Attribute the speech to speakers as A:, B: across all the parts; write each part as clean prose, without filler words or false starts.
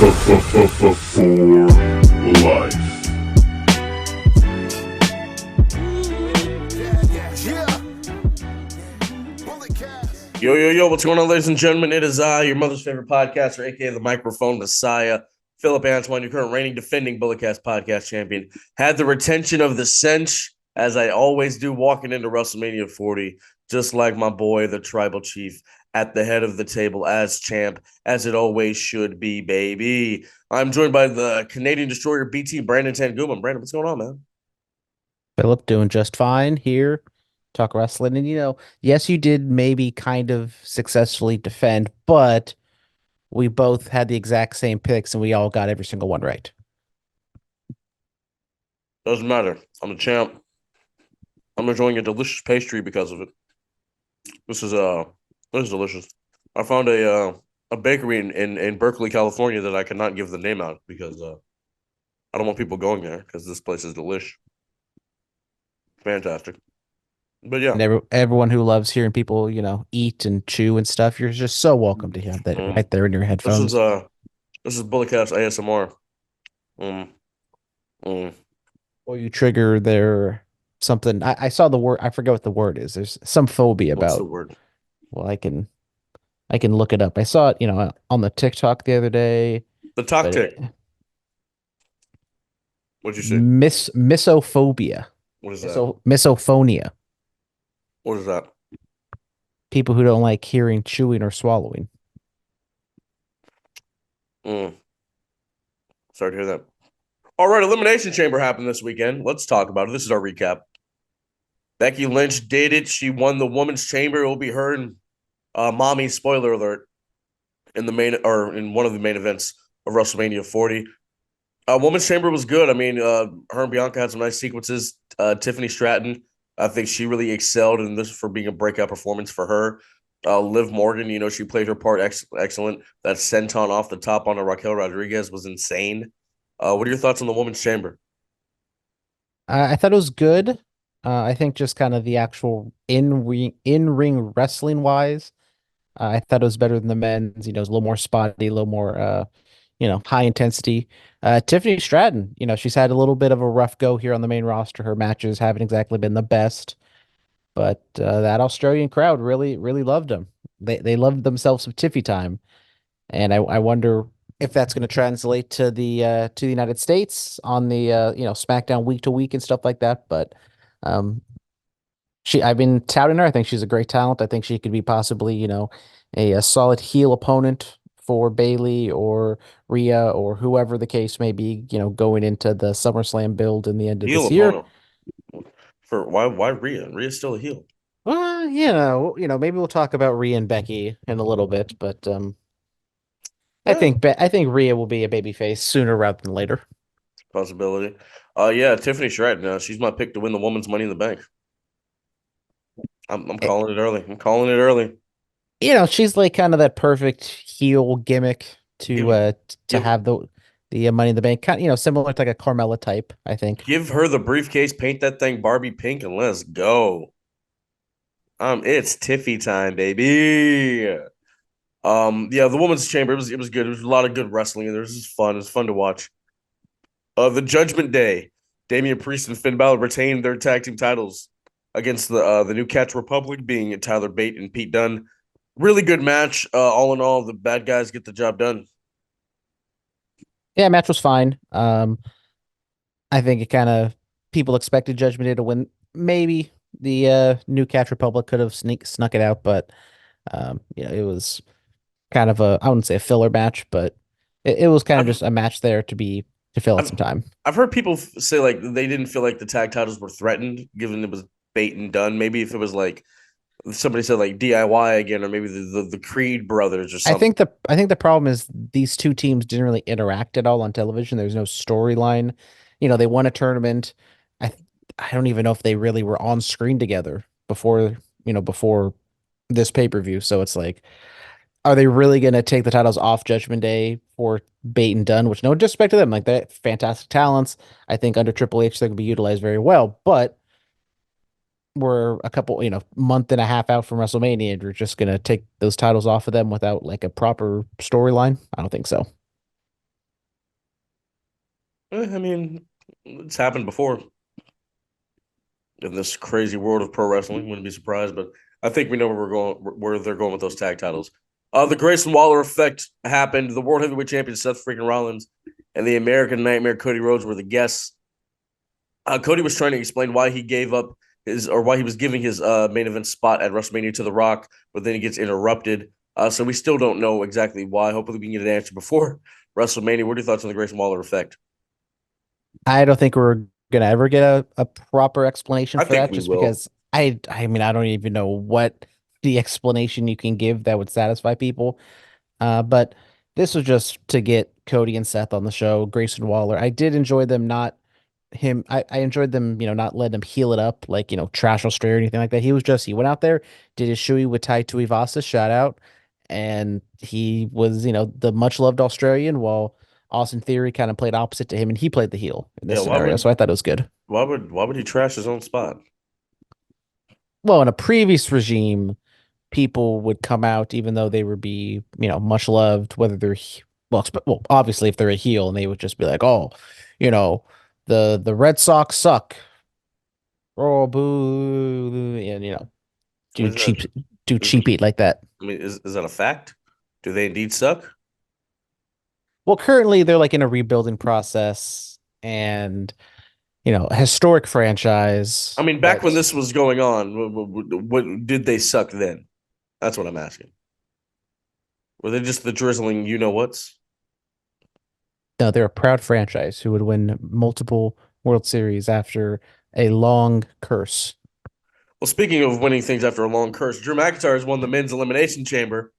A: For life.
B: Yo, what's going on, ladies and gentlemen? It is your mother's favorite podcaster, aka the microphone messiah, Phillip Antoine, your current reigning defending Bulletcast podcast champion. Had the retention of the cinch, as I always do, walking into WrestleMania 40, just like my boy, the tribal chief, at the head of the table as champ, as it always should be, baby. I'm joined by the Canadian Destroyer, BT Brandon Tanguma. Brandon, what's going on, man?
C: Philip doing just fine here. Talk wrestling. And, yes, you did maybe kind of successfully defend, but we both had the exact same picks and we all got every single one right.
B: Doesn't matter. I'm the champ. I'm enjoying a delicious pastry because of it. This is delicious. I found a bakery in Berkeley, California that I cannot give the name out because I don't want people going there because this place is delish. Fantastic. But yeah.
C: And everyone who loves hearing people, eat and chew and stuff, you're just so welcome to have that right there in your headphones.
B: This is Bulletcast ASMR.
C: Or you trigger their something. I saw the word. I forget what the word is. There's some phobia about.
B: What's the word?
C: Well, I can look it up. I saw it, on the TikTok the other day.
B: The talk tick. What'd you say?
C: Misophobia.
B: What is that?
C: Misophonia.
B: What is that?
C: People who don't like hearing chewing or swallowing.
B: Sorry to hear that. All right, Elimination Chamber happened this weekend. Let's talk about it. This is our recap. Becky Lynch did it. She won the Women's Chamber. It will be her and Mommy, spoiler alert, in one of the main events of WrestleMania 40. Women's Chamber was good. I mean, her and Bianca had some nice sequences. Tiffany Stratton, I think she really excelled in this for being a breakout performance for her. Liv Morgan, she played her part excellent. That senton off the top on Raquel Rodriguez was insane. What are your thoughts on the Women's Chamber?
C: I thought it was good. I think just kind of the actual in-ring wrestling wise, I thought it was better than the men's. It was a little more spotty, a little more, high intensity. Tiffany Stratton, she's had a little bit of a rough go here on the main roster. Her matches haven't exactly been the best, but that Australian crowd really, really loved them. They loved themselves some Tiffy time, and I wonder if that's going to translate to the United States on the SmackDown week to week and stuff like that. But I've been touting her. I think she's a great talent. I think she could be possibly, a solid heel opponent for Bayley or Rhea or whoever the case may be, going into the SummerSlam build in the end of this year.
B: For why Rhea? Rhea's still a heel.
C: Well, maybe we'll talk about Rhea and Becky in a little bit, but I think Rhea will be a babyface sooner rather than later.
B: Possibility. Yeah, Tiffany Stratton. She's my pick to win the Women's Money in the Bank. I'm calling it early. I'm calling it early.
C: She's like kind of that perfect heel gimmick to have the Money in the Bank, kind of, similar to like a Carmella type, I think.
B: Give her the briefcase, paint that thing Barbie pink, and let's go. It's Tiffy time, baby. Yeah, the Women's Chamber, it was good. There was a lot of good wrestling, and it was just fun. It was fun to watch. The Judgment Day, Damian Priest and Finn Balor retained their tag team titles against the New Catch Republic, being Tyler Bate and Pete Dunne. Really good match. All in all, the bad guys get the job done.
C: Yeah, match was fine. I think it kind of people expected Judgment Day to win. Maybe the New Catch Republic could have snuck it out, but it was kind of I wouldn't say a filler match, but it was kind of just a match there to fill out some time.
B: I've heard people say like they didn't feel like the tag titles were threatened, given it was Bate and Dunne. Maybe if it was like somebody said like DIY again, or maybe the Creed brothers or something.
C: I think the problem is these two teams didn't really interact at all on television. There's no storyline. They won a tournament. I don't even know if they really were on screen together before this pay-per-view. So it's like, are they really going to take the titles off Judgment Day for Bate and Dunne? Which, no disrespect to them, like they're fantastic talents. I think under Triple H they could be utilized very well, but we're a couple, month and a half out from WrestleMania, and we're just going to take those titles off of them without like a proper storyline. I don't think so.
B: I mean, it's happened before in this crazy world of pro wrestling. Wouldn't be surprised, but I think we know where they're going with those tag titles. The Grayson Waller effect happened. The World Heavyweight Champion Seth freaking Rollins and the American Nightmare Cody Rhodes were the guests. Cody was trying to explain why he gave up why he was giving his main event spot at WrestleMania to The Rock, but then he gets interrupted. So we still don't know exactly why. Hopefully, we can get an answer before WrestleMania. What are your thoughts on the Grayson Waller effect?
C: I don't think we're gonna ever get a proper explanation
B: I
C: for
B: think
C: that,
B: we
C: just
B: will.
C: because I mean I don't even know what the explanation you can give that would satisfy people. But this was just to get Cody and Seth on the show. Grayson Waller, I did enjoy them not him. I enjoyed them, not letting him heal it up like Trash Australia or anything like that. He went out there, did his shoey with Tai Tuivasa, shout out, and he was the much loved Australian while Austin Theory kind of played opposite to him and he played the heel in
B: Yeah,
C: this scenario. So I thought it was good.
B: why would he trash his own spot?
C: Well, in a previous regime, people would come out even though they would be, much loved, whether they're well, obviously if they're a heel and they would just be like, "Oh, you know, the Red Sox suck." Oh, boo, and
B: I mean,
C: do cheap do
B: is,
C: cheap eat like that.
B: is that a fact? Do they indeed suck?
C: Well, currently they're like in a rebuilding process and, a historic franchise,
B: I mean, back when
C: but
B: this was going on, what did they suck then? That's what I'm asking. Were they just the drizzling you know what's?
C: no, they're a proud franchise who would win multiple World Series after a long curse.
B: Well, speaking of winning things after a long curse, Drew McIntyre has won the men's elimination chamber.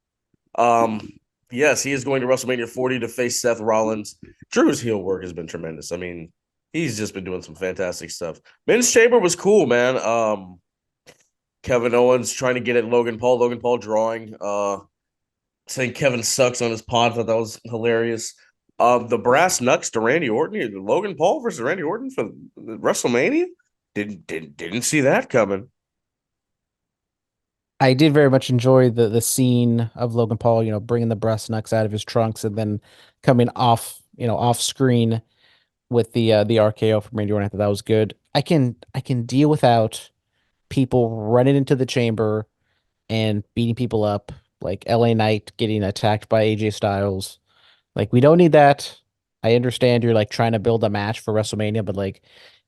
B: Um, yes, he is going to WrestleMania 40 to face Seth Rollins. Drew's heel work has been tremendous. I mean, he's just been doing some fantastic stuff. Men's chamber was cool, man. Kevin Owens trying to get at Logan Paul. Logan Paul drawing, saying Kevin sucks on his pod. Thought that was hilarious. The brass knucks to Randy Orton. Logan Paul versus Randy Orton for WrestleMania. Didn't see that coming.
C: I did very much enjoy the scene of Logan Paul, bringing the breast knucks out of his trunks and then coming off, off screen with the RKO from Randy Orton. I thought that was good. I can deal without people running into the chamber and beating people up, like LA Knight getting attacked by AJ Styles. Like we don't need that. I understand you're like trying to build a match for WrestleMania, but like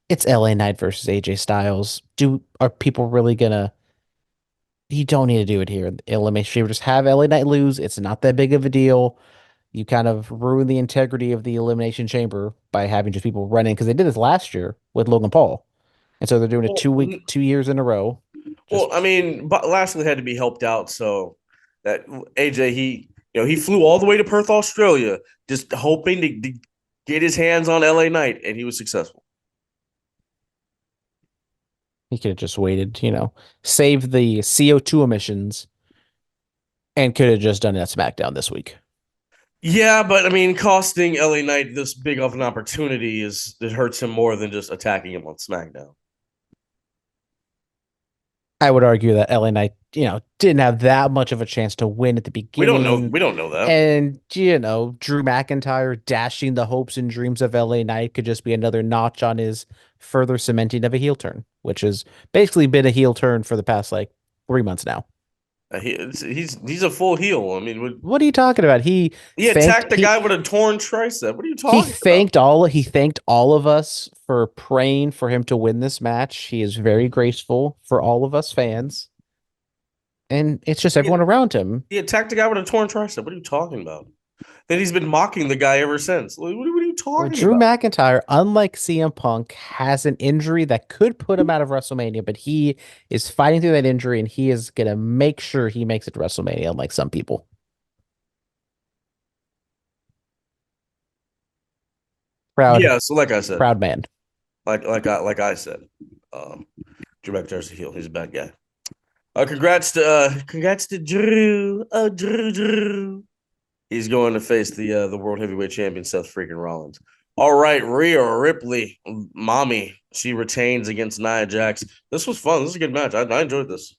C: it's LA Knight versus AJ Styles. Are people really gonna You don't need to do it here in the Elimination Chamber. Just have LA Knight lose. It's not that big of a deal. You kind of ruin the integrity of the Elimination Chamber by having just people run in because they did this last year with Logan Paul. And so they're doing it
B: Well,
C: 2 years in a row.
B: well,
C: Just
B: I mean, but Lashley had to be helped out, so that AJ he flew all the way to Perth, Australia, just hoping to get his hands on LA Knight, and he was successful.
C: he could have just waited, save the CO2 emissions and could have just done it at SmackDown this week.
B: Yeah, but I mean, costing LA Knight this big of an opportunity it hurts him more than just attacking him on SmackDown.
C: I would argue that LA Knight, didn't have that much of a chance to win at the
B: We don't know.
C: beginning.
B: We don't know that.
C: And, Drew McIntyre dashing the hopes and dreams of LA Knight could just be another notch on his further cementing of a heel turn, which has basically been a heel turn for the past like 3 months now.
B: He's a full heel. I mean,
C: What are you talking about?
B: he attacked the guy with a torn tricep. What are you talking about?
C: He thanked all of us for praying for him to win this match. He is very graceful for all of us fans. And it's just
B: He,
C: everyone around him.
B: he attacked the guy with a torn tricep. What are you talking about? Then he's been mocking the guy ever since. What are you
C: Well,
B: talking
C: Drew
B: about?
C: McIntyre, unlike CM Punk, has an injury that could put him out of WrestleMania, but he is fighting through that injury and he is going to make sure he makes it to WrestleMania, unlike some people. Proud,
B: Yeah. So like I said,
C: proud man.
B: like I said, um, Drew McIntyre's a heel. He's a bad guy. Congrats to Drew. Oh, Drew. He's going to face the world heavyweight champion Seth freaking Rollins. All right, Rhea Ripley, mommy, she retains against Nia Jax. This was fun. This is a good match. I enjoyed this.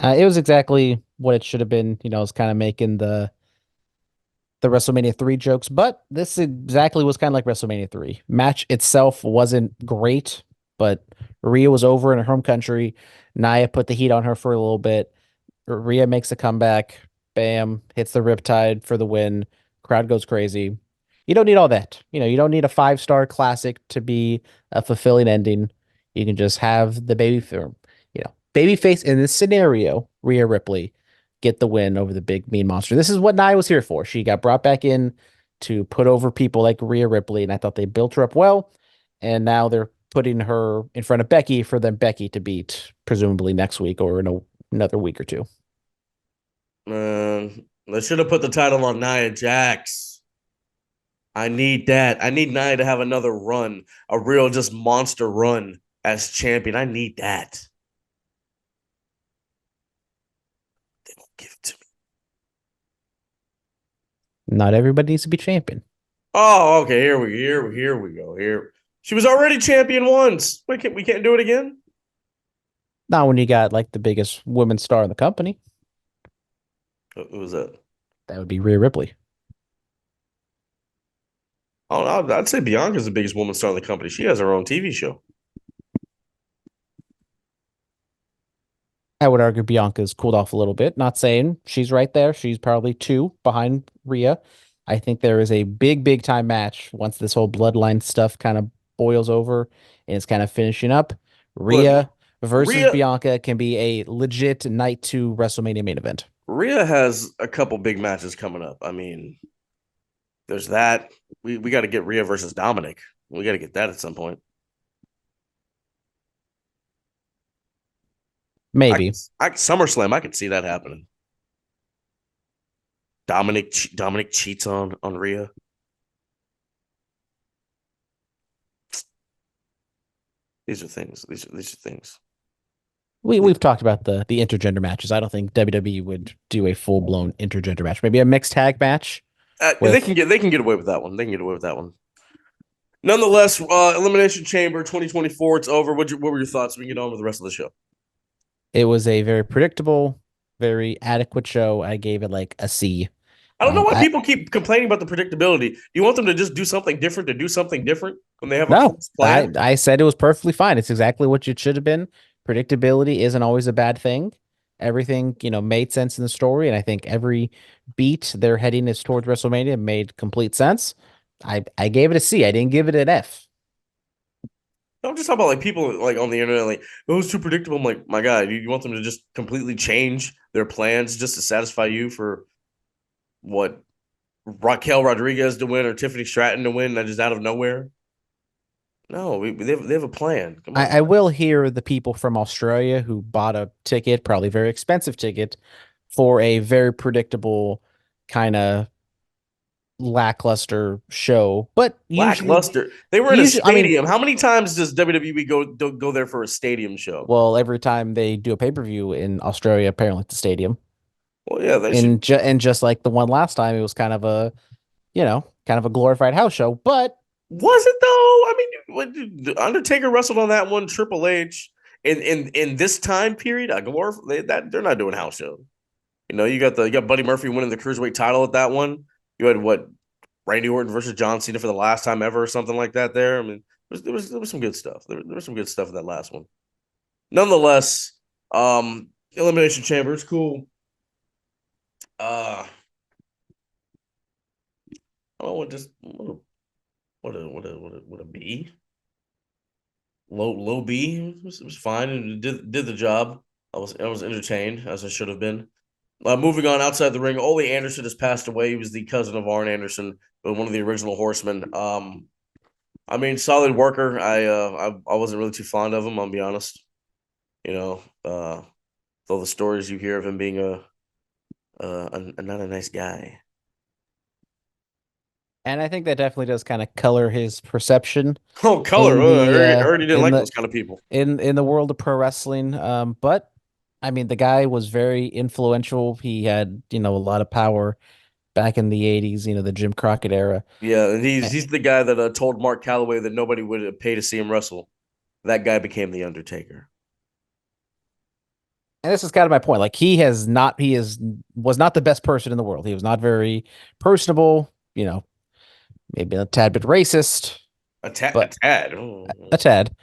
C: It was exactly what it should have been. It's kind of making the WrestleMania 3 jokes, but this exactly was kind of like WrestleMania 3. Match itself wasn't great, but Rhea was over in her home country. Nia put the heat on her for a little bit. Rhea makes a comeback. Bam, hits the Riptide for the win. Crowd goes crazy. You don't need all that. You don't need a 5-star classic to be a fulfilling ending. You can just have the baby face in this scenario, Rhea Ripley, get the win over the big mean monster. This is what Nia was here for. She got brought back in to put over people like Rhea Ripley, and I thought they built her up well. And now they're putting her in front of Becky for then Becky to beat, presumably next week or in another week or two.
B: They should have put the title on Nia Jax. I need that. I need Nia to have another run, a real just monster run as champion. I need that. They won't give it to me.
C: Not everybody needs to be champion.
B: Oh, okay. Here we go. Here, she was already champion once. We can't do it again.
C: Not when you got like the biggest women's star in the company.
B: Who was that?
C: That would be Rhea Ripley.
B: Oh, I'd say Bianca's the biggest woman star in the company. She has her own TV show.
C: I would argue Bianca's cooled off a little bit. Not saying she's right there. She's probably 2 behind Rhea. I think there is a big, big time match once this whole bloodline stuff kind of boils over and it's kind of finishing up. Rhea versus Bianca can be a legit night 2 WrestleMania main event.
B: Rhea has a couple big matches coming up. I mean, there's that. We got to get Rhea versus Dominic. We got to get that at some point.
C: Maybe.
B: SummerSlam, I could see that happening. Dominic cheats on Rhea. These are things. These are things.
C: We've talked about the intergender matches. I don't think WWE would do a full blown intergender match. Maybe a mixed tag match.
B: They can get away with that one. They can get away with that one. Nonetheless, Elimination Chamber 2024. It's over. What were your thoughts? We can get on with the rest of the show.
C: It was a very predictable, very adequate show. I gave it like a C.
B: I don't know why people keep complaining about the predictability. You want them to just do something different when they have a plan?
C: I said it was perfectly fine. It's exactly what it should have been. Predictability isn't always a bad thing. Everything, made sense in the story, and I think every beat they're heading is towards WrestleMania made complete sense. I gave it a C. I didn't give it an F.
B: I'm just talking about like people like on the internet, like, oh, it's too predictable. I'm like, my God, you want them to just completely change their plans just to satisfy you for what, Raquel Rodriguez to win or Tiffany Stratton to win, just out of nowhere? No, they have a plan. Come on.
C: I will hear the people from Australia who bought a ticket, probably a very expensive ticket, for a very predictable kind of lackluster show. But
B: lackluster. They were in a stadium. How many times does WWE go there for a stadium show?
C: Well, every time they do a pay-per-view in Australia, apparently it's a stadium.
B: Well, yeah,
C: and just like the one last time, it was kind of a glorified house show. But
B: was it though? I mean, the Undertaker wrestled on that one. Triple H in this time period, they're not doing house shows. You got Buddy Murphy winning the cruiserweight title at that one. You had Randy Orton versus John Cena for the last time ever, or something like that. There, I mean, there was some good stuff. There was some good stuff in that last one. Nonetheless, Elimination Chamber is cool. I don't know what a B. Low B. It was fine and did the job. I was entertained as I should have been. Moving on outside the ring, Ole Anderson has passed away. He was the cousin of Arn Anderson, one of the original Horsemen. I mean, solid worker. I wasn't really too fond of him, I'll be honest. Though the stories you hear of him being a not a nice guy.
C: And I think that definitely does kind of color his perception.
B: Oh, color! I heard he didn't like those kind of people
C: in the world of pro wrestling. But I mean, the guy was very influential. He had, a lot of power back in the 80s, the Jim Crockett era.
B: Yeah, and he's the guy that told Mark Calloway that nobody would pay to see him wrestle. That guy became The Undertaker.
C: And this is kind of my point. Like was not the best person in the world. He was not very personable, maybe a tad bit racist,
B: A tad, a
C: but
B: tad.
C: a tad.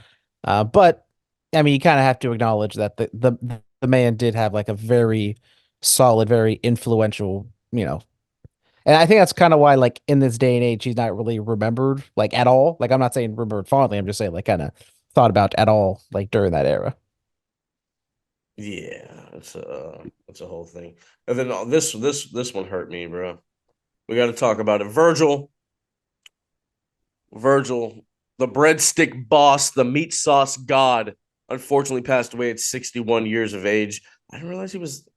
C: But I mean, you kind of have to acknowledge that the man did have like a very solid, very influential, and I think that's kind of why, like in this day and age, he's not really remembered like at all. Like I'm not saying remembered fondly. I'm just saying like kind of thought about at all like during that era.
B: Yeah, it's a whole thing. And then this one hurt me, bro. We got to talk about it. Virgil, the breadstick boss, the meat sauce god, unfortunately passed away at 61 years of age. I didn't realize he was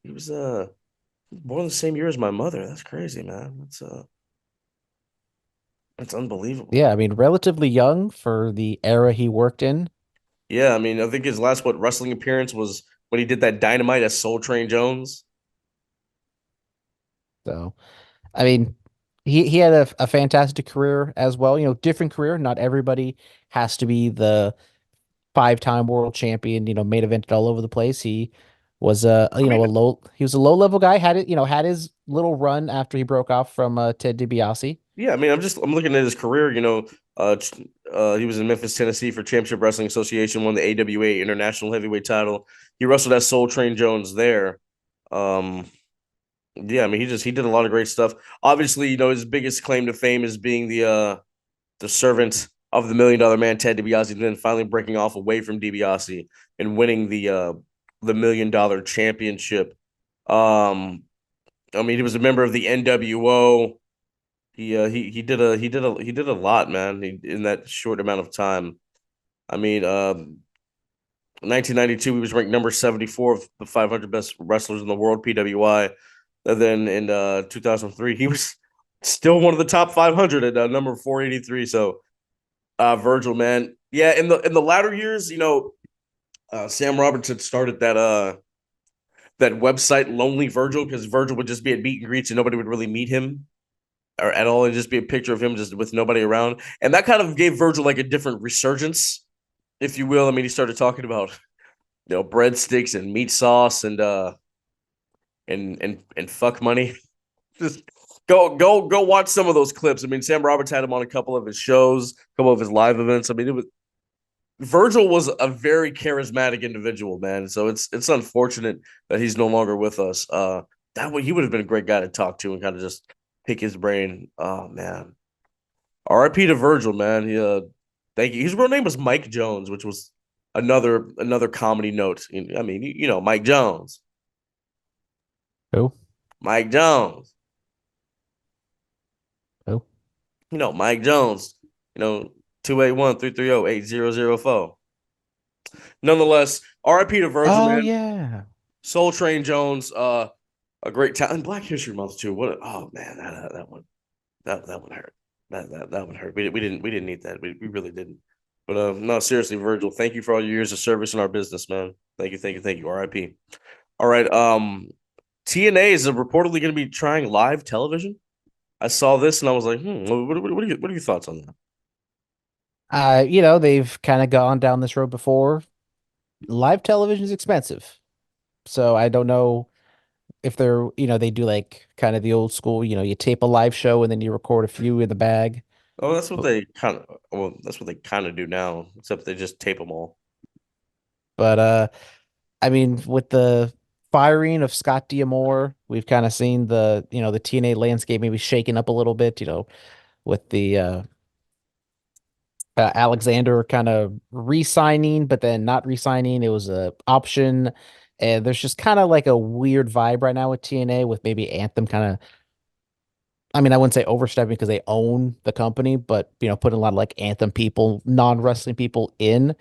B: born the same year as my mother. That's crazy, man. That's unbelievable.
C: Yeah, I mean, relatively young for the era he worked in.
B: Yeah, I mean, I think his last wrestling appearance was when he did that Dynamite as Soul Train Jones.
C: So, I mean, he had a fantastic career as well. Different career. Not everybody has to be the five-time world champion. Main evented all over the place. He was
B: I mean,
C: he was a low-level guy. Had his little run after he broke off from Ted DiBiase.
B: yeah, I mean, I'm looking at his career. He was in Memphis, Tennessee for Championship Wrestling Association, won the AWA International Heavyweight title. He wrestled as Soul Train Jones there. Um, yeah, I mean, he did a lot of great stuff. Obviously, his biggest claim to fame is being the servant of the $1 Million Man Ted DiBiase, and then finally breaking off away from DiBiase and winning the $1 Million Championship. I mean, he was a member of the NWO. He did a lot, man. In that short amount of time. I mean, 1992, he was ranked number 74 of the 500 best wrestlers in the world, PWI. And then in 2003, he was still one of the top 500 at number 483. So, Virgil, man, yeah. In the latter years, Sam Roberts had started that website, Lonely Virgil, because Virgil would just be at meet and greets and nobody would really meet him or at all, and just be a picture of him just with nobody around. And that kind of gave Virgil like a different resurgence, if you will. I mean, he started talking about breadsticks and meat sauce and fuck money. Just go watch some of those clips. I mean, Sam Roberts had him on a couple of his shows, a couple of his live events. I mean, Virgil was a very charismatic individual, man. So it's unfortunate that he's no longer with us. That way he would have been a great guy to talk to and kind of just pick his brain. Oh man. R.I.P. to Virgil, man. Thank you. His real name was Mike Jones, which was another comedy note. I mean, Mike Jones.
C: Who?
B: Mike Jones.
C: Who?
B: Mike Jones. 281-330-8004. Nonetheless, R.I.P. to Virgil,
C: Oh
B: man.
C: yeah.
B: Soul Train Jones, a great talent. Black History Month too. Oh man, that one hurt. That one hurt. We didn't need that. We really didn't. But no, seriously, Virgil, thank you for all your years of service in our business, man. Thank you. R.I.P. All right. TNA is reportedly going to be trying live television. I saw this and I was like, what are your thoughts on that?
C: They've kind of gone down this road before. Live television is expensive, so I don't know if they do like kind of the old school, you tape a live show and then you record a few in the bag.
B: Oh, that's what
C: But,
B: they kind of do now, except they just tape them all.
C: but I mean, with the firing of Scott D'Amore, we've kind of seen the TNA landscape maybe shaken up a little bit, with the Alexander kind of re-signing, but then not re-signing. It was a option. And there's just kind of like a weird vibe right now with TNA with maybe Anthem kind of, I mean, I wouldn't say overstepping because they own the company, but putting a lot of like Anthem people, non-wrestling people in,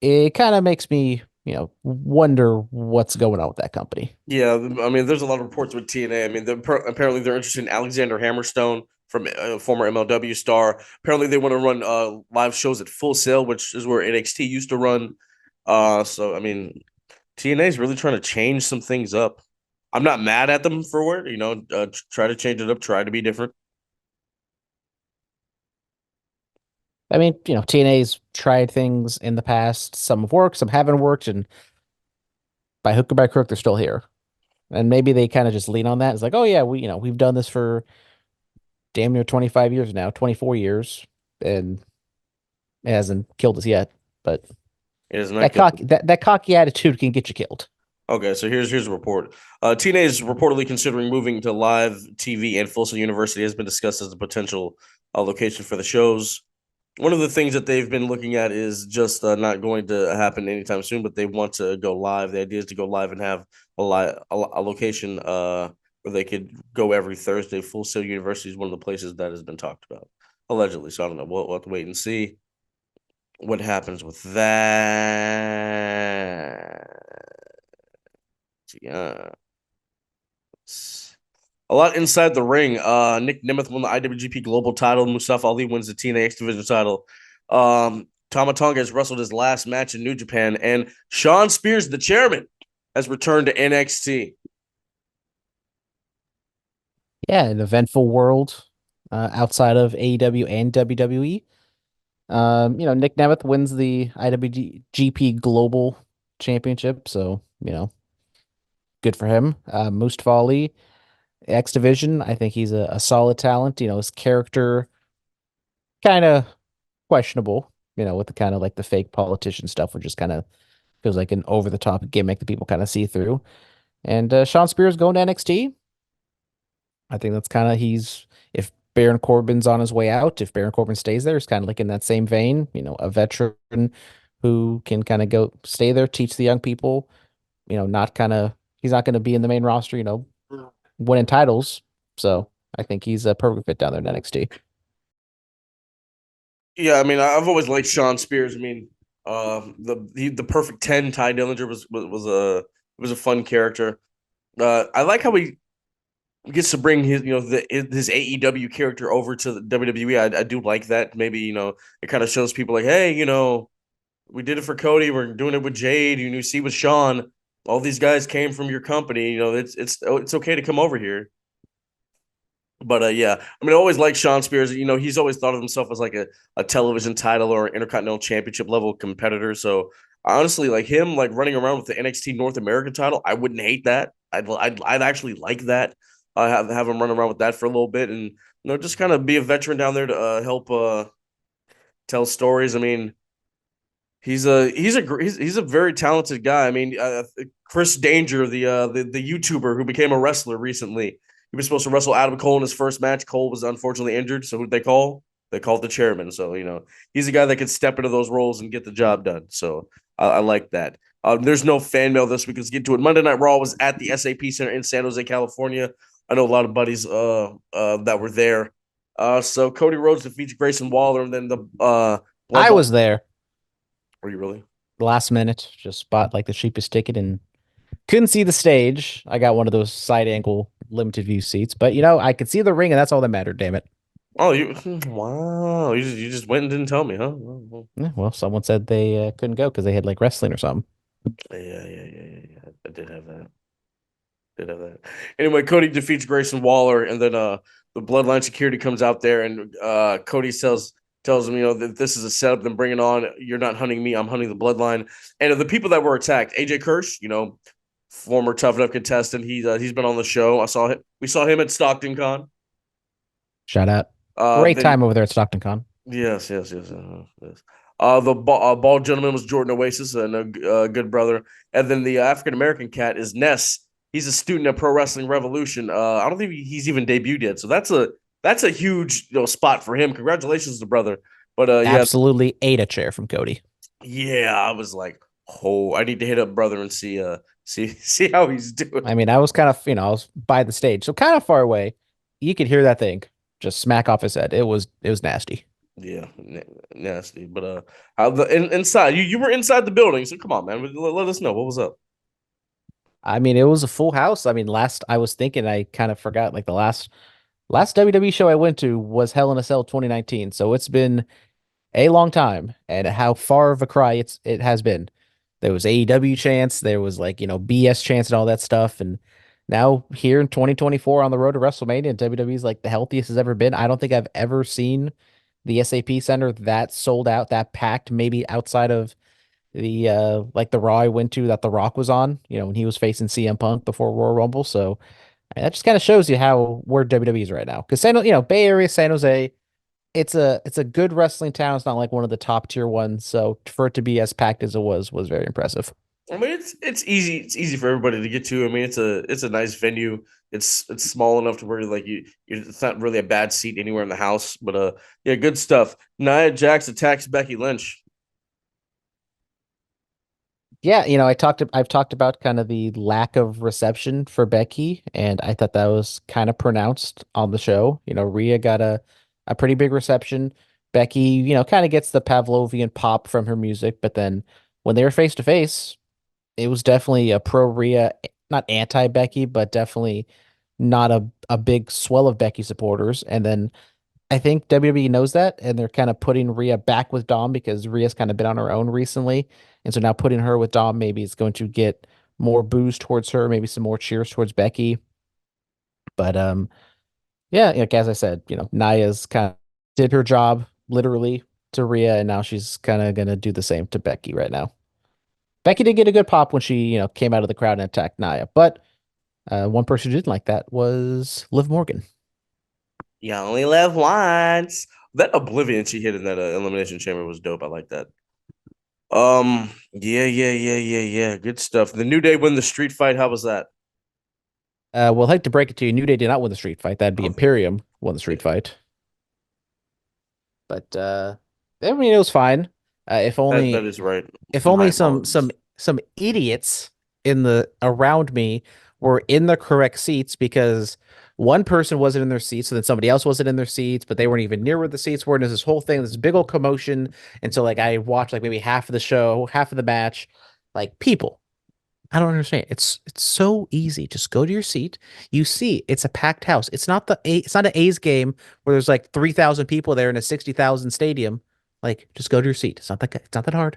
C: it kind of makes me, wonder what's going on with that company.
B: Yeah, I mean, there's a lot of reports with TNA. I mean, apparently they're interested in Alexander Hammerstone from former MLW star. Apparently they want to run live shows at Full Sail, which is where NXT used to run. So I mean, TNA is really trying to change some things up. I'm not mad at them for it, try to change it up, try to be different.
C: I mean, TNA's tried things in the past. Some have worked, some haven't worked, and by hook or by crook, they're still here. And maybe they kind of just lean on that. It's like, oh yeah, we've done this for damn near 25 years now, 24 years, and it hasn't killed us yet. But
B: It is not
C: that
B: killed.
C: that cocky attitude can get you killed.
B: Okay, so here's a report. TNA is reportedly considering moving to live TV, and Folsom University has been discussed as a potential location for the shows. One of the things that they've been looking at is just not going to happen anytime soon, but they want to go live. The idea is to go live and have a location where they could go every Thursday. Full Sail University is one of the places that has been talked about, allegedly. So I don't know. We'll have to wait and see what happens with that. Yeah. A lot inside the ring. Nick Nemeth won the IWGP Global title. Mustafa Ali wins the TNA X Division title. Tama Tonga has wrestled his last match in New Japan, and Sean Spears, the chairman, has returned to NXT.
C: Yeah, an eventful world outside of AEW and WWE. Nick Nemeth wins the IWGP Global Championship, so good for him. Mustafa Ali, X Division. I think he's a solid talent. His character kind of questionable. With the kind of like the fake politician stuff, which just kind of feels like an over the top gimmick that people kind of see through. And Sean Spears going to NXT. I think that's kind of if Baron Corbin's on his way out, if Baron Corbin stays there, it's kind of like in that same vein, a veteran who can kind of go stay there, teach the young people, he's not going to be in the main roster, winning titles. So I think he's a perfect fit down there in NXT.
B: Yeah, I mean, I've always liked Sean Spears. I mean, the perfect 10 Ty Dillinger was a fun character. I like how he gets to bring his his AEW character over to the WWE. I do like that. Maybe it kind of shows people like, hey, we did it for Cody. We're doing it with Jade. You see with Sean. All these guys came from your company. It's okay to come over here. But yeah, I mean, I always like Sean Spears. He's always thought of himself as like a television title or Intercontinental Championship level competitor. So I honestly like him, like running around with the NXT North American title. I wouldn't hate that. I'd actually like that. Have him run around with that for a little bit, and just kind of be a veteran down there to help tell stories. I mean, he's a very talented guy. I mean, Chris Danger, the YouTuber who became a wrestler recently. He was supposed to wrestle Adam Cole in his first match. Cole was unfortunately injured, so who'd they call? They called the chairman. So he's a guy that can step into those roles and get the job done. So I like that. There's no fan mail this week. Let's get to it. Monday Night Raw was at the SAP Center in San Jose, California. I know a lot of buddies that were there. So Cody Rhodes defeats Grayson Waller, and then the
C: I was there.
B: Were you really?
C: Last minute, just bought like the cheapest ticket and couldn't see the stage. I got one of those side angle limited view seats, but I could see the ring, and that's all that mattered. Damn it!
B: Oh, wow! You just went and didn't tell me, huh?
C: Yeah, well, someone said they couldn't go because they had like wrestling or something.
B: Yeah. I did have that. Anyway, Cody defeats Grayson Waller, and then the Bloodline security comes out there, and Cody tells him, that this is a setup. Then bring it on. You're not hunting me. I'm hunting the Bloodline. And of the people that were attacked, AJ Kirsch, former Tough Enough contestant. He's been on the show. We saw him at Stockton Con.
C: Shout out. Great time over there at Stockton Con.
B: Yes. The bald gentleman was Jordan Oasis, and a good brother. And then the African American cat is Ness. He's a student at Pro Wrestling Revolution. I don't think he's even debuted yet. So that's a huge spot for him. Congratulations to brother. But yeah,
C: absolutely ate a chair from Cody.
B: Yeah, I was like, oh, I need to hit up brother and see how he's doing.
C: I mean, I was kind of I was by the stage, so kind of far away. You could hear that thing just smack off his head. It was nasty.
B: Yeah, nasty. But inside, you were inside the building, so come on, man. Let us know what was up.
C: I mean, it was a full house. I mean, I was thinking, I kind of forgot, like the last WWE show I went to was Hell in a Cell 2019. So it's been a long time, and how far of a cry it has been. There was AEW chants, there was BS chants and all that stuff, and now here in 2024 on the road to WrestleMania, WWE's like the healthiest has ever been. I don't think I've ever seen the SAP Center that sold out, that packed, maybe outside of the like the Raw I went to that The Rock was on, when he was facing CM Punk before Royal Rumble. So that just kind of shows you how where WWE is right now. Because Bay Area, San Jose, it's a good wrestling town. It's not like one of the top tier ones. So for it to be as packed as it was very impressive.
B: I mean, it's easy. It's easy for everybody to get to. I mean, it's a nice venue. It's small enough to where it's not really a bad seat anywhere in the house. But yeah, good stuff. Nia Jax attacks Becky Lynch.
C: Yeah, I've talked about kind of the lack of reception for Becky, and I thought that was kind of pronounced on the show. Rhea got a pretty big reception. Becky, kind of gets the Pavlovian pop from her music, but then when they were face to face, it was definitely a pro Rhea, not anti Becky, but definitely not a big swell of Becky supporters. And then I think WWE knows that, and they're kind of putting Rhea back with Dom because Rhea's kind of been on her own recently. And so now putting her with Dom maybe is going to get more boos towards her, maybe some more cheers towards Becky. But yeah, like as I said, Naya's kind of did her job literally to Rhea, and now she's kind of gonna do the same to Becky right now. Becky did get a good pop when she, came out of the crowd and attacked Nia, but one person who didn't like that was Liv Morgan.
B: You only live once. That Oblivion she hit in that Elimination Chamber was dope. I like that. Yeah. Good stuff. The New Day win the street fight. How was that?
C: Well, I'd like to break it to you. New Day did not win the street fight. That'd be
B: Oh,
C: Imperium won the street fight. But I mean, it was fine. If
B: that
C: only
B: is right.
C: if
B: My
C: only
B: apologies.
C: some idiots in the around me were in the correct seats because one person wasn't in their seats, so then somebody else wasn't in their seats, but they weren't even near where the seats were. And there's this whole thing, this big old commotion. And so like I watched like maybe half of the show, half of the match. Like people, I don't understand. It's so easy. Just go to your seat. You see, it's a packed house. It's not an A's game where there's like 3,000 people there in a 60,000 stadium. Like, just go to your seat. It's not that hard.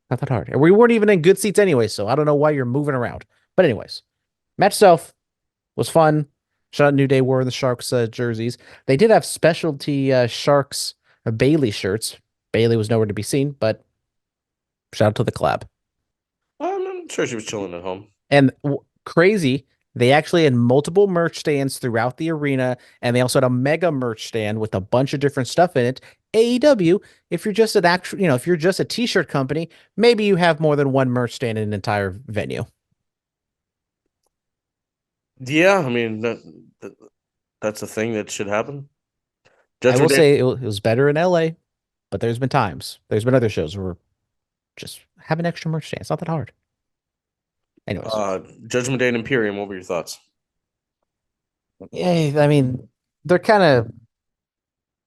C: Not that hard. And we weren't even in good seats anyway, so I don't know why you're moving around. But anyways, match itself was fun. Shout out New Day wearing the Sharks jerseys. They did have specialty Sharks Bailey shirts. Bailey was nowhere to be seen, but shout out to the collab.
B: I'm sure she was chilling at home.
C: And crazy, they actually had multiple merch stands throughout the arena, and they also had a mega merch stand with a bunch of different stuff in it. AEW, if you're just if you're just a t-shirt company, maybe you have more than one merch stand in an entire venue.
B: Yeah, I mean that's a thing that should happen.
C: I will
B: Judgment Day.
C: say it was better in LA, but there's been other shows where just have an extra merch stand. It's not that hard. Anyways,
B: Judgment Day and Imperium. What were your thoughts?
C: yeah, I mean, they're kind of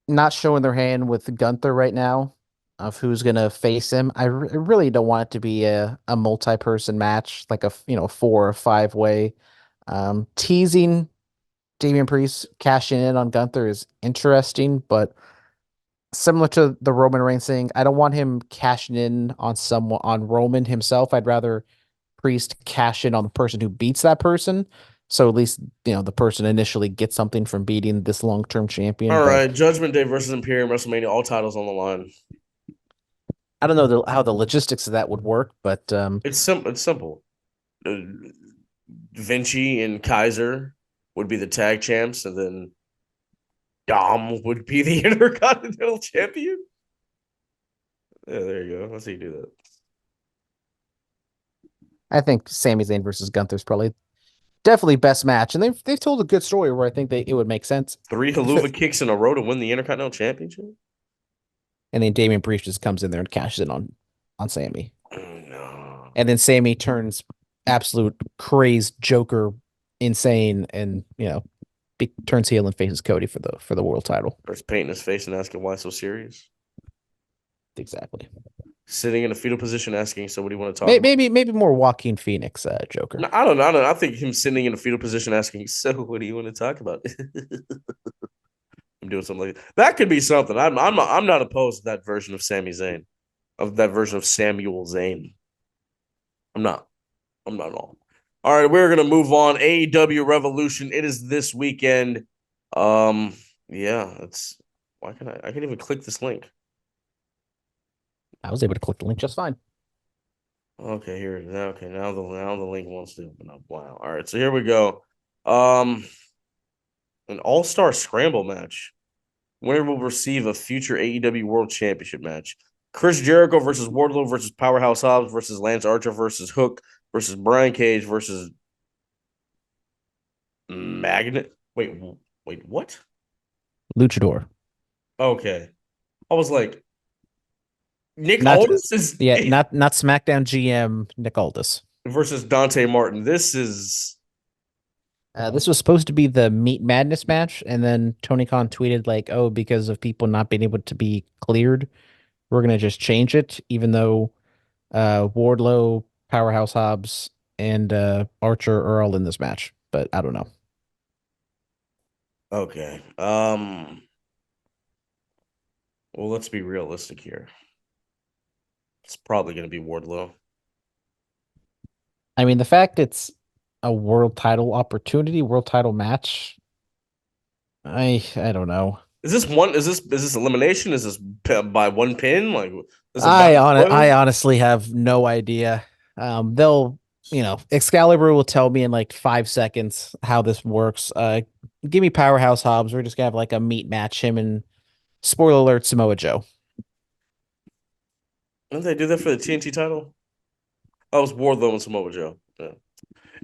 C: not showing their hand with Gunther right now of who's gonna face him. I really don't want it to be a multi-person match, like a 4 or 5 way. Teasing Damian Priest cashing in on Gunther is interesting, but similar to the Roman Reigns thing, I don't want him cashing in on someone on Roman himself. I'd rather Priest cash in on the person who beats that person. So at least, the person initially gets something from beating this long-term champion.
B: All
C: But
B: right, Judgment Day versus Imperium WrestleMania. All titles on the line.
C: I don't know how the logistics of that would work, but
B: It's simple. It's simple. Uh, Vinci and Kaiser would be the tag champs, and then Dom would be the Intercontinental Champion. Yeah, there you go. Let's see you do that.
C: I think Sami Zayn versus Gunther is probably definitely best match, and they've told a good story where I think it would make sense.
B: Three haluva kicks in a row to win the Intercontinental Championship.
C: And then Damian Priest just comes in there and cashes in on Sammy.
B: No.
C: And then Sammy turns absolute crazed Joker insane and turns heel and faces Cody for the world title.
B: Starts painting his face and asking why so serious.
C: Exactly.
B: Sitting in a fetal position asking, so what do you want to talk about?
C: Maybe more Joaquin Phoenix Joker.
B: No, I don't know. I think him sitting in a fetal position asking, so what do you want to talk about? I'm doing something like that. That could be something. I'm not opposed to that version of Sami Zayn, of that version of Samuel Zayn. I'm not. I'm not at all. All right, we're gonna move on. AEW Revolution. It is this weekend. Yeah, it's why can I can't even click this link.
C: I was able to click the link just fine.
B: Okay, here now. Okay, now the link wants to open up. Wow. All right, so here we go. Um, an all-star scramble match. Winner will receive a future AEW World Championship match. Chris Jericho versus Wardlow versus Powerhouse Hobbs versus Lance Archer versus Hook versus Brian Cage versus Magnet. Wait, what?
C: Luchador.
B: Okay. I was like, Nick
C: Not
B: Aldis is
C: yeah, not SmackDown GM Nick Aldis.
B: versus Dante Martin. This is
C: This was supposed to be the Meat Madness match, and then Tony Khan tweeted like, "Oh, because of people not being able to be cleared, we're gonna just change it." Even though Wardlow, Powerhouse Hobbs, and Archer are all in this match, but I don't know.
B: okay. Well, let's be realistic here. It's probably going to be Wardlow.
C: I mean, the fact it's a world title opportunity, world title match, I don't know.
B: Is this elimination? Is this by one pin? Like is it battle
C: I
B: royal?
C: honestly have no idea. They'll, Excalibur will tell me in like 5 seconds how this works. Give me Powerhouse Hobbs. We're just gonna have like a meat match, him and spoiler alert, Samoa Joe.
B: Didn't they do that for the TNT title? That was Wardlow and Samoa Joe. Yeah.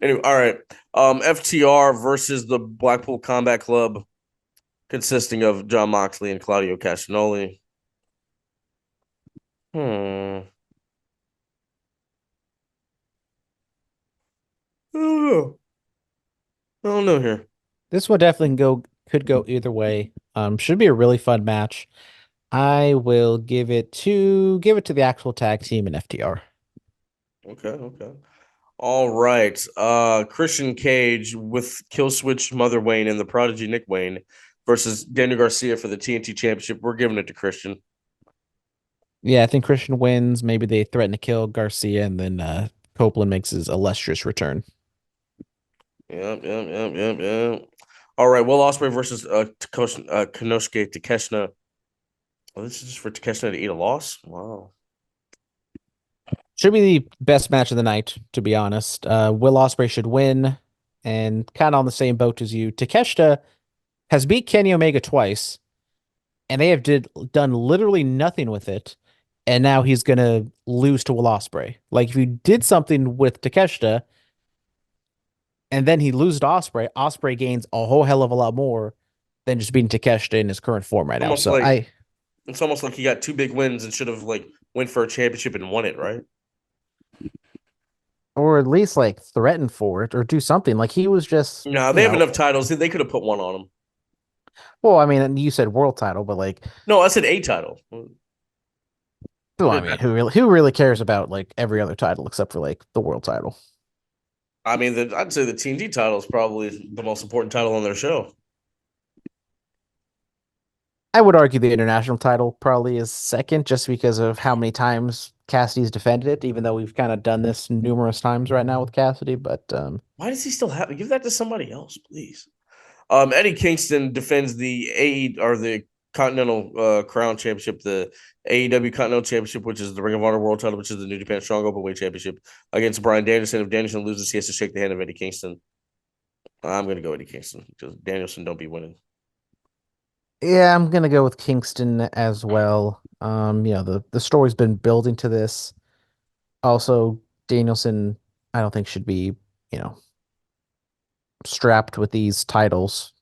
B: Anyway, all right. FTR versus the Blackpool Combat Club, consisting of John Moxley and Claudio Castagnoli. Hmm. I don't know. I don't know here.
C: This one definitely could go either way. Should be a really fun match. I will give it to the actual tag team in FTR.
B: Okay. All right. Christian Cage with Killswitch Mother Wayne and the Prodigy Nick Wayne versus Daniel Garcia for the TNT Championship. We're giving it to Christian.
C: Yeah, I think Christian wins. Maybe they threaten to kill Garcia, and then Copeland makes his illustrious return.
B: Yep. All right. Will Ospreay versus Konosuke Takeshita. Oh, this is just for Takeshita to eat a loss. Wow.
C: Should be the best match of the night, to be honest. Will Ospreay should win, and kind of on the same boat as you. Takeshita has beat Kenny Omega twice, and they have done literally nothing with it. And now he's gonna lose to Will Ospreay. Like if you did something with Takeshita, and then he loses to Ospreay, Ospreay gains a whole hell of a lot more than just beating Takeshita in his current form right now.
B: Almost
C: So
B: like
C: I,
B: it's almost like he got two big wins and should have like went for a championship and won it, right?
C: or at least like threaten for it or do something. Like he was just,
B: No, they have enough titles. They could have put one on him.
C: well, I mean, you said world title, but like,
B: No, I said a title.
C: well, I mean, who really cares about like every other title except for like the world title?
B: I mean, I'd say the TNT title is probably the most important title on their show.
C: I would argue the international title probably is second just because of how many times Cassidy's defended it, even though we've kind of done this numerous times right now with Cassidy. But
B: Why does he still have? Give that to somebody else, please. Eddie Kingston defends the the Continental Crown Championship, the AEW Continental Championship, which is the Ring of Honor World Title, which is the New Japan Strong Openweight Championship, against Brian Danielson. If Danielson loses, he has to shake the hand of Eddie Kingston. I'm gonna go Eddie Kingston because Danielson don't be winning.
C: yeah, I'm gonna go with Kingston as well. The story's been building to this. Also, Danielson, I don't think should be, you know, strapped with these titles,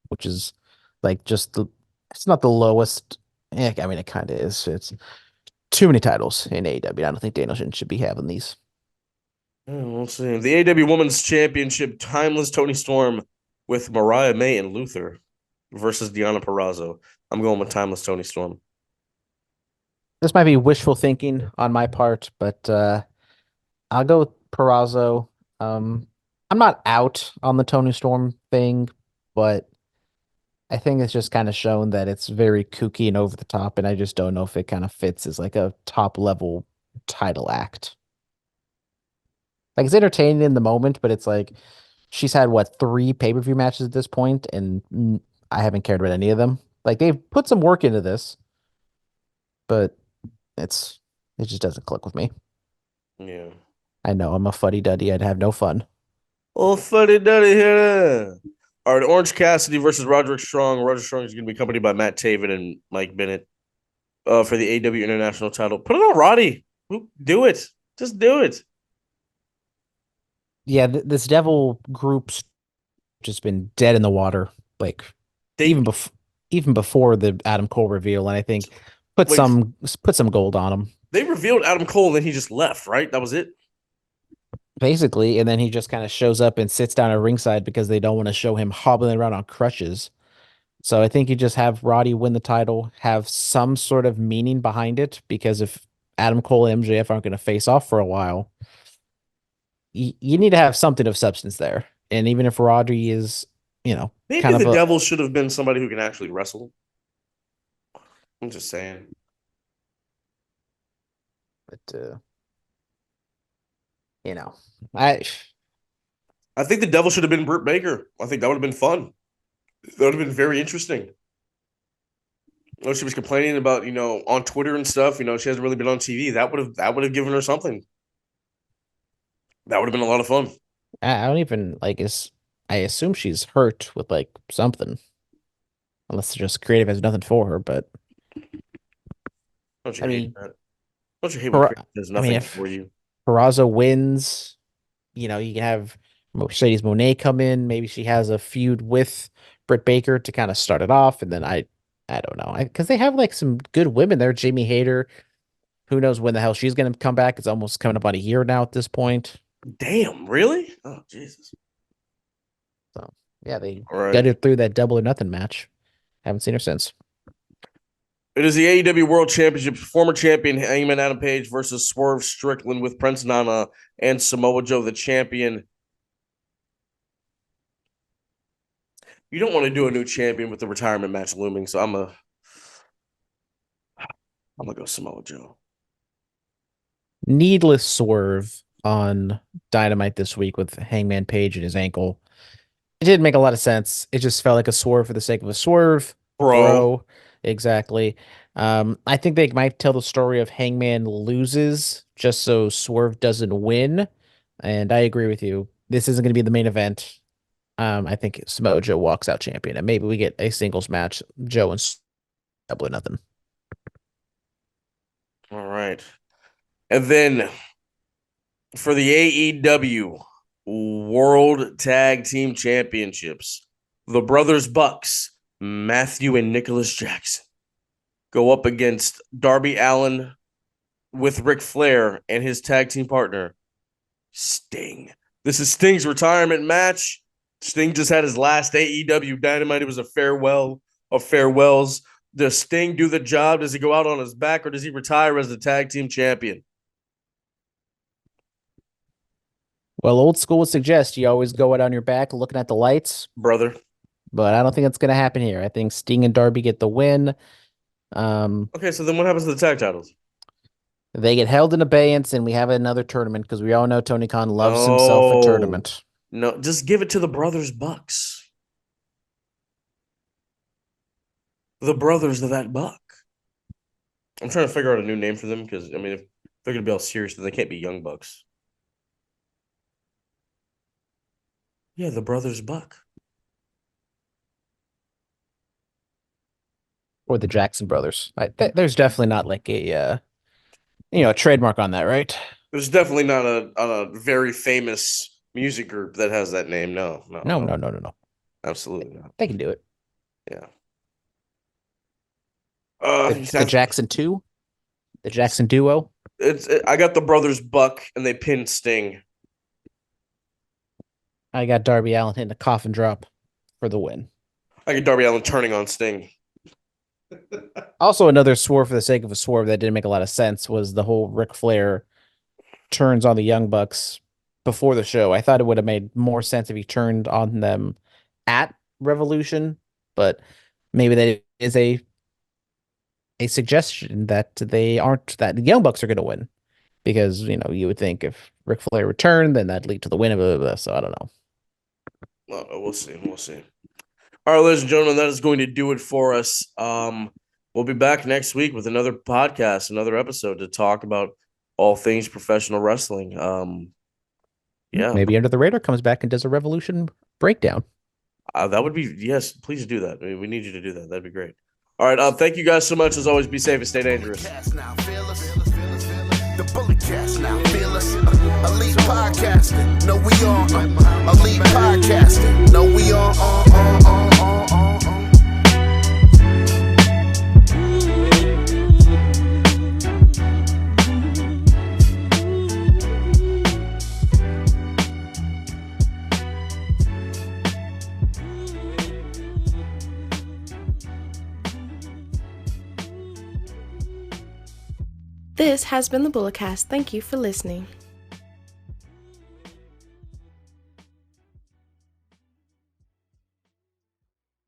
C: which is like it's not the lowest. Yeah, I mean, it kind of is. It's too many titles in AEW. I don't think Danielson should be having these.
B: We'll see. The AEW Women's Championship, Timeless Tony Storm with Mariah May and Luther versus Deonna Purrazzo. I'm going with Timeless Tony Storm.
C: This might be wishful thinking on my part, but I'll go with Purrazzo. I'm not out on the Tony Storm thing, but I think it's just kind of shown that it's very kooky and over the top, and I just don't know if it kind of fits as like a top level title act. Like it's entertaining in the moment, but it's like she's had what, three pay-per-view matches at this point, and I haven't cared about any of them. Like they've put some work into this, but it just doesn't click with me.
B: Yeah.
C: I know I'm a fuddy-duddy. I'd have no fun.
B: Oh, fuddy duddy here. All right, Orange Cassidy versus Roderick Strong. Roderick Strong is going to be accompanied by Matt Taven and Mike Bennett for the AEW International title. Put it on Roddy. Do it. Just do it.
C: Yeah, this Devil group's just been dead in the water, like
B: They
C: even before the Adam Cole reveal, and I think
B: wait.
C: put some gold on him
B: They revealed Adam Cole and then he just left. Right? That was it.
C: basically, and then he just kind of shows up and sits down at ringside because they don't want to show him hobbling around on crutches. So I think you just have Roddy win the title, have some sort of meaning behind it, because if Adam Cole and MJF aren't going to face off for a while, you need to have something of substance there. And even if Roddy is,
B: Maybe
C: kind of
B: the
C: a,
B: Devil should have been somebody who can actually wrestle. I'm just saying.
C: but you know, I
B: I think the Devil should have been Britt Baker. I think that would have been fun. That would have been very interesting. She was complaining about, on Twitter and stuff. She hasn't really been on TV. That would have given her something. That would have been a lot of fun.
C: I don't even like is I assume she's hurt with like something, unless just creative has nothing for her. But
B: Don't you
C: I
B: hate
C: mean,
B: that? Don't you hate when
C: Pera-
B: Chris does
C: I mean,
B: nothing
C: if
B: for you?
C: Peraza wins, you can have Mercedes Monet come in. Maybe she has a feud with Britt Baker to kind of start it off, and then I don't know, because they have like some good women there. Jamie Hayter, who knows when the hell she's gonna come back? It's almost coming up on a year now at this point.
B: Damn, really? Oh, Jesus.
C: So yeah, they
B: All right.
C: gutted through that Double or Nothing match. Haven't seen her since.
B: It is the AEW World Championship. Former champion Hangman Adam Page versus Swerve Strickland with Prince Nana and Samoa Joe, the champion. You don't want to do a new champion with the retirement match looming, so I'm gonna go Samoa Joe.
C: Needless swerve on Dynamite this week with Hangman Page and his ankle. It didn't make a lot of sense. It just felt like a swerve for the sake of a swerve,
B: Bro.
C: bro. Exactly. I think they might tell the story of Hangman loses just so Swerve doesn't win. And I agree with you. This isn't going to be the main event. I think Samoa Joe walks out champion, and maybe we get a singles match, Joe and Double or Nothing.
B: All right. And then for the AEW World Tag Team Championships, the Brothers Bucks, Matthew and Nicholas Jackson, go up against Darby Allin with Ric Flair and his tag team partner, Sting. This is Sting's retirement match. Sting just had his last AEW Dynamite. It was a farewell of farewells. Does Sting do the job? Does he go out on his back, or does he retire as the tag team champion?
C: Well, old school would suggest you always go out on your back looking at the lights,
B: Brother.
C: but I don't think that's going to happen here. I think Sting and Darby get the win.
B: Okay, so then what happens to the tag titles?
C: They get held in abeyance, and we have another tournament because we all know Tony Khan loves himself a
B: No.
C: tournament.
B: No, just give it to the Brothers Bucks. The brothers of that buck. I'm trying to figure out a new name for them because, I mean, if they're going to be all serious, then they can't be Young Bucks. Yeah, the Brothers Buck.
C: Or the Jackson brothers. There's definitely not like a trademark on that, right?
B: There's definitely not a very famous music group that has that name. No, no,
C: No,
B: no.
C: no, no, no, no.
B: Absolutely not.
C: They can do it.
B: Yeah.
C: The Jackson 2, the Jackson duo.
B: I got the Brothers Buck and they pinned Sting.
C: I got Darby Allin hitting a coffin drop for the win.
B: I got Darby Allin turning on Sting.
C: Also, another swerve for the sake of a swerve that didn't make a lot of sense was the whole Ric Flair turns on the Young Bucks before the show. I thought it would have made more sense if he turned on them at Revolution, but maybe that is a suggestion that that the Young Bucks are going to win, because you would think if Ric Flair returned, then that'd lead to the win of it. So I don't know.
B: Well, we'll see. We'll see. All right, ladies and gentlemen, that is going to do it for us. We'll be back next week with another podcast, another episode to talk about all things professional wrestling. Yeah,
C: Maybe Under the Radar comes back and does a Revolution breakdown.
B: that would be, yes, please do that. We need you to do that. That'd be great. All right. Thank you guys so much. As always, be safe and stay dangerous.
D: The Bullet Cast now, feel us. Elite Podcasting, no we on. Elite Podcasting, no we on.
E: This has been the Bulletcast. Thank you for listening.